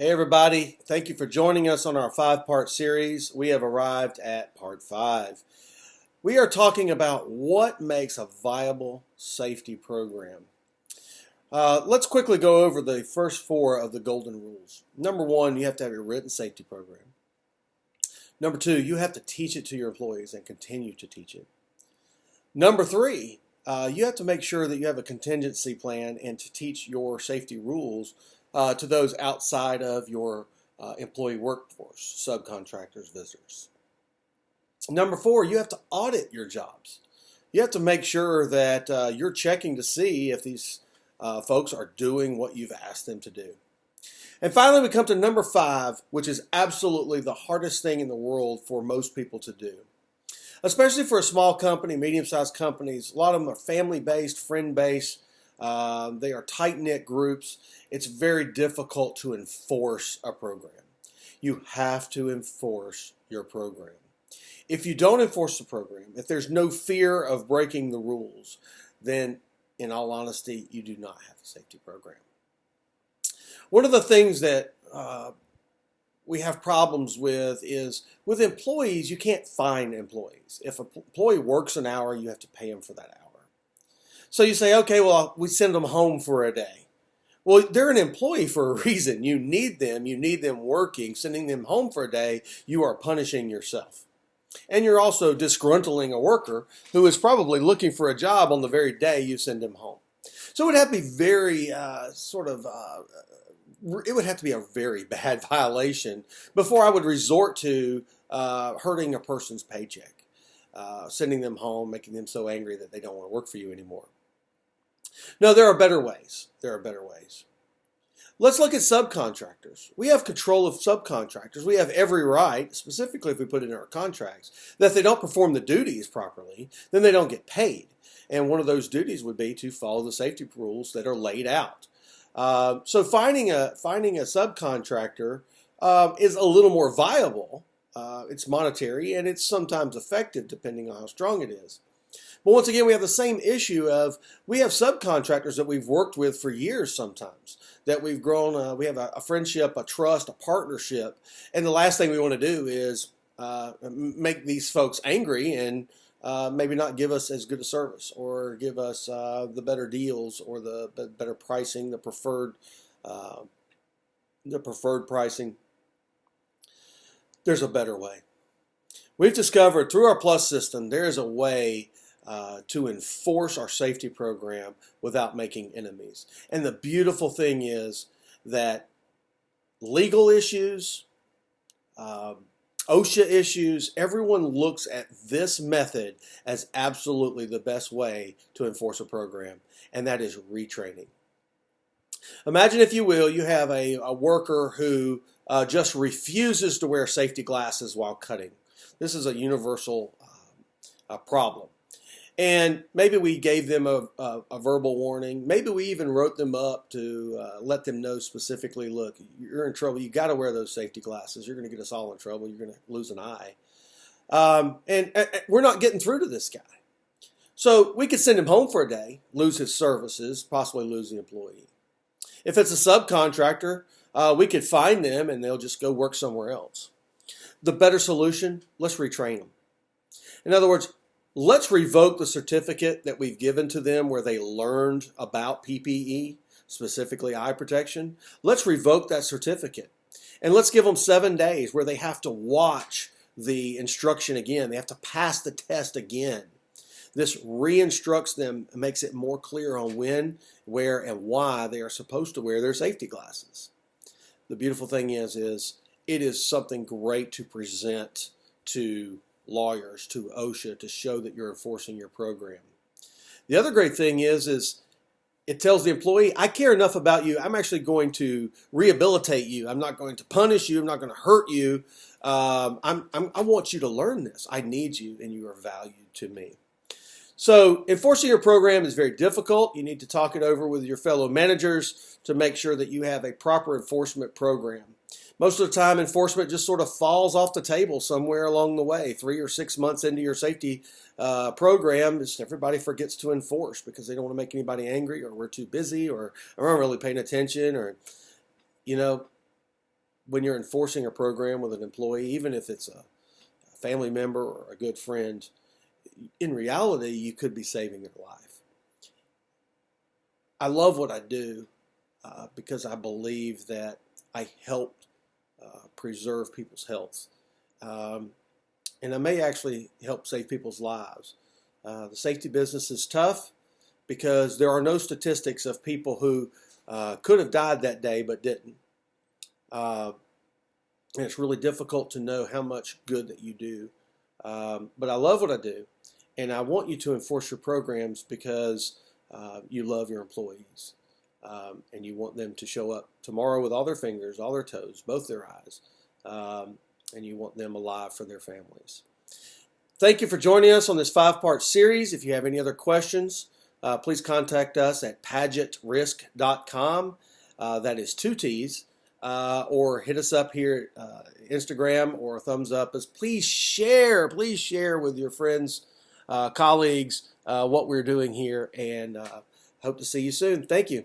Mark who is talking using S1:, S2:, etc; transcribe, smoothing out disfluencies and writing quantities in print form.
S1: Hey everybody, thank you for joining us on our 5-part series. We have arrived at part 5. We are talking about what makes a viable safety program. Let's quickly go over the first 4 of the golden rules. Number 1, you have to have a written safety program. Number 2, you have to teach it to your employees and continue to teach it. Number 3, you have to make sure that you have a contingency plan and to teach your safety rules to those outside of your employee workforce, subcontractors, visitors. Number 4, you have to audit your jobs. You have to make sure that you're checking to see if these folks are doing what you've asked them to do. And finally, we come to number 5, which is absolutely the hardest thing in the world for most people to do. Especially for a small company, medium-sized companies, a lot of them are family-based, friend-based. They are tight-knit groups. It's very difficult to enforce a program. You have to enforce your program. If you don't enforce the program, if there's no fear of breaking the rules, then in all honesty, you do not have a safety program. One of the things that we have problems with is with employees, you can't fine employees. If an employee works an hour, you have to pay them for that hour. So you say, okay, well, we send them home for a day. Well, they're an employee for a reason. You need them working. Sending them home for a day, you are punishing yourself. And you're also disgruntling a worker who is probably looking for a job on the very day you send him home. So it would have to be very it would have to be a very bad violation before I would resort to hurting a person's paycheck, sending them home, making them so angry that they don't want to work for you anymore. No, there are better ways. There are better ways. Let's look at subcontractors. We have control of subcontractors. We have every right, specifically if we put it in our contracts, that if they don't perform the duties properly, then they don't get paid. And one of those duties would be to follow the safety rules that are laid out. So finding a subcontractor is a little more viable. It's monetary and it's sometimes effective depending on how strong it is. But once again, we have the same issue of we have subcontractors that we've worked with for years sometimes, that we've grown, we have a friendship, a trust, a partnership, and the last thing we want to do is make these folks angry and maybe not give us as good a service or give us the better deals or the better pricing, the preferred pricing. There's a better way. We've discovered through our Plus system there is a way to enforce our safety program without making enemies. And the beautiful thing is that legal issues, OSHA issues, everyone looks at this method as absolutely the best way to enforce a program, and that is retraining. Imagine, if you will, you have a worker who just refuses to wear safety glasses while cutting. This is a universal problem. And maybe we gave them a verbal warning. Maybe we even wrote them up to let them know specifically, look, you're in trouble. You got to wear those safety glasses. You're going to get us all in trouble. You're going to lose an eye. And we're not getting through to this guy. So we could send him home for a day, lose his services, possibly lose the employee. If it's a subcontractor, we could fine them and they'll just go work somewhere else. The better solution, let's retrain them. In other words, let's revoke the certificate that we've given to them where they learned about PPE, specifically eye protection. Let's revoke that certificate. And let's give them 7 days where they have to watch the instruction again. They have to pass the test again. This re-instructs them and makes it more clear on when, where, and why they are supposed to wear their safety glasses. The beautiful thing is it is something great to present to lawyers, to OSHA, to show that you're enforcing your program. The other great thing is it tells the employee, I care enough about you, I'm actually going to rehabilitate you. I'm not going to punish you. I'm not going to hurt you. I want you to learn this. I need you, and you are valued to me. So enforcing your program is very difficult. You need to talk it over with your fellow managers to make sure that you have a proper enforcement program. Most of the time, enforcement just sort of falls off the table somewhere along the way. 3 or 6 months into your safety program, everybody forgets to enforce because they don't want to make anybody angry, or we're too busy, or I'm not really paying attention, or, you know, when you're enforcing a program with an employee, even if it's a family member or a good friend, in reality, you could be saving their life. I love what I do because I believe that I help preserve people's health. And I may actually help save people's lives. The safety business is tough because there are no statistics of people who could have died that day but didn't. And it's really difficult to know how much good that you do. But I love what I do. And I want you to enforce your programs because you love your employees. And you want them to show up tomorrow with all their fingers, all their toes, both their eyes. And you want them alive for their families. Thank you for joining us on this 5-part series. If you have any other questions, please contact us at PagetRisk.com. That is 2 T's. Or hit us up here at Instagram or a thumbs up. Please share with your friends, colleagues, what we're doing here, and hope to see you soon. Thank you.